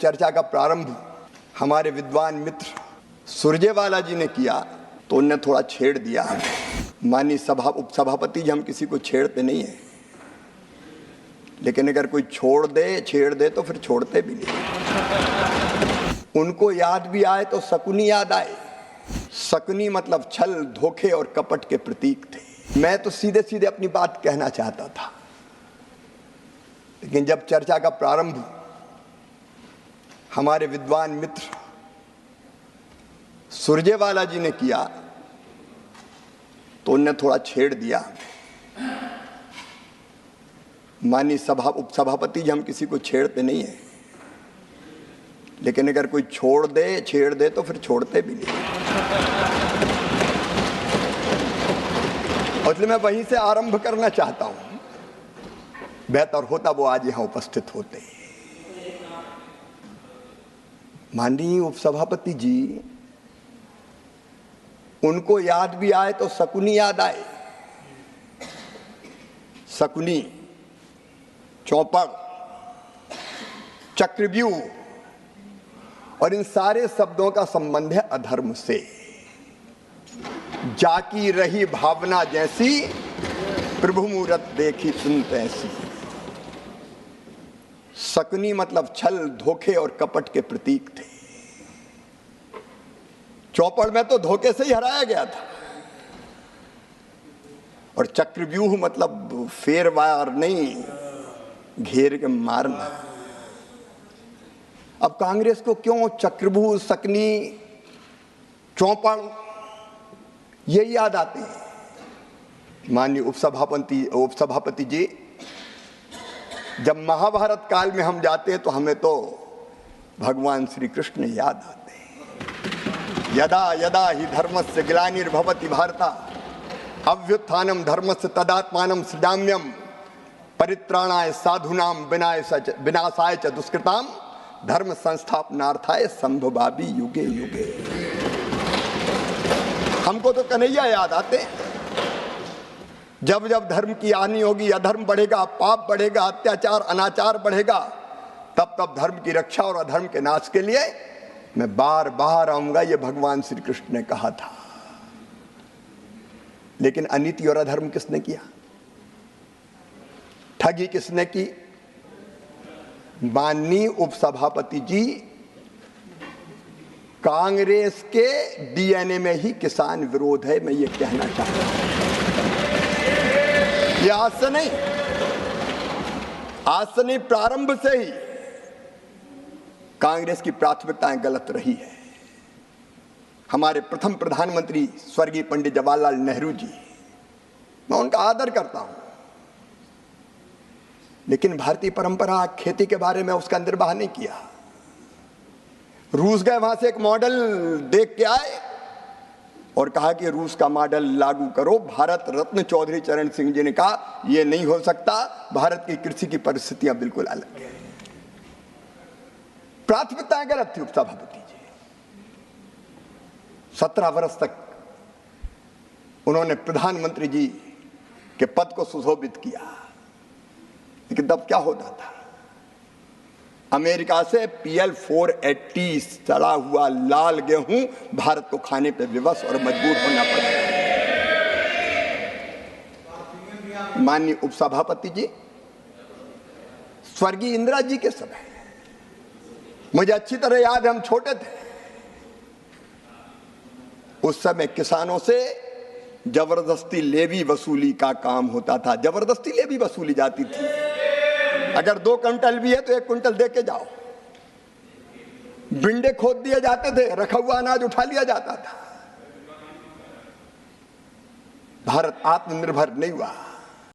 चर्चा का प्रारंभ हमारे विद्वान मित्र सुरजेवाला जी ने किया तो उनने थोड़ा छेड़ दिया हमें। माननीय उपसभापति जी, हम किसी को छेड़ते नहीं हैं, लेकिन अगर कोई छेड़ दे तो फिर छोड़ते भी नहीं। उनको याद भी आए तो शकुनी याद आए। शकुनी मतलब छल, धोखे और कपट के प्रतीक थे। मैं तो सीधे सीधे अपनी बात कहना चाहता था, लेकिन जब चर्चा का प्रारंभ हमारे विद्वान मित्र सुरजेवाला जी ने किया तो उनने थोड़ा छेड़ दिया। माननीय उपसभापति जी, हम किसी को छेड़ते नहीं हैं, लेकिन अगर कोई छेड़ दे तो फिर छोड़ते भी नहीं। और इसलिए मैं वहीं से आरंभ करना चाहता हूं। बेहतर होता वो आज यहां उपस्थित होते। माननीय उपसभापति जी, उनको याद भी आए तो शकुनी याद आए। शकुनी, चौपड़, चक्रव्यूह और इन सारे शब्दों का संबंध है अधर्म से। जाकी रही भावना जैसी, प्रभु मूरत देखी सुनत ऐसी। शकुनी मतलब छल, धोखे और कपट के प्रतीक थे। चौपड़ में तो धोखे से ही हराया गया था, और चक्रव्यूह मतलब फेरवार नहीं, घेर के मारना। अब कांग्रेस को क्यों चक्रव्यूह, शकुनी, चौपड़ ये याद आते हैं? माननीय उपसभापति जी, जब महाभारत काल में हम जाते हैं तो हमें तो भगवान श्री कृष्ण याद आते हैं। यदा यदा ही धर्मस्य ग्लानिर्भवति भारत अभ्युत्थानम धर्मस्य तदात्मानं सृजाम्यहम् परित्राणाय साधूनां विनाशाय च दुष्कृतां धर्म संस्थापनार्थाय संभवामि युगे युगे। हमको तो कन्हैया याद आते हैं। जब जब धर्म की हानि होगी, अधर्म बढ़ेगा, पाप बढ़ेगा, अत्याचार अनाचार बढ़ेगा, तब तब धर्म की रक्षा और अधर्म के नाश के लिए मैं बार बार आऊंगा, ये भगवान श्री कृष्ण ने कहा था। लेकिन अनीति और अधर्म किसने किया? ठगी किसने की? माननीय उपसभापति जी, कांग्रेस के डीएनए में ही किसान विरोध है। मैं ये कहना चाहता हूं। ये आज से नहीं, प्रारंभ से ही कांग्रेस की प्राथमिकताएं गलत रही है। हमारे प्रथम प्रधानमंत्री स्वर्गीय पंडित जवाहरलाल नेहरू जी, मैं उनका आदर करता हूं, लेकिन भारतीय परंपरा खेती के बारे में उसका निर्वाह नहीं किया। रूस गए, वहां से एक मॉडल देख के आए और कहा कि रूस का मॉडल लागू करो। भारत रत्न चौधरी चरण सिंह जी ने कहा यह नहीं हो सकता, भारत की कृषि की परिस्थितियां बिल्कुल अलग है। प्राथमिकताएं गलत थी उपसभापति जी। 17 वर्ष तक उन्होंने प्रधानमंत्री जी के पद को सुशोभित किया, लेकिन तब क्या होता था? अमेरिका से PL 480 सड़ा हुआ लाल गेहूं भारत को खाने पे विवश और मजबूर होना पड़ा। माननीय उपसभापति जी, स्वर्गीय इंदिरा जी के समय, मुझे अच्छी तरह याद है, हम छोटे थे उस समय, किसानों से जबरदस्ती लेवी वसूली का काम होता था। जबरदस्ती लेवी वसूली जाती थी। अगर 2 क्विंटल भी है तो 1 क्विंटल दे के जाओ। बिंडे खोद दिए जाते थे, रखा हुआ अनाज उठा लिया जाता था। भारत आत्मनिर्भर नहीं हुआ।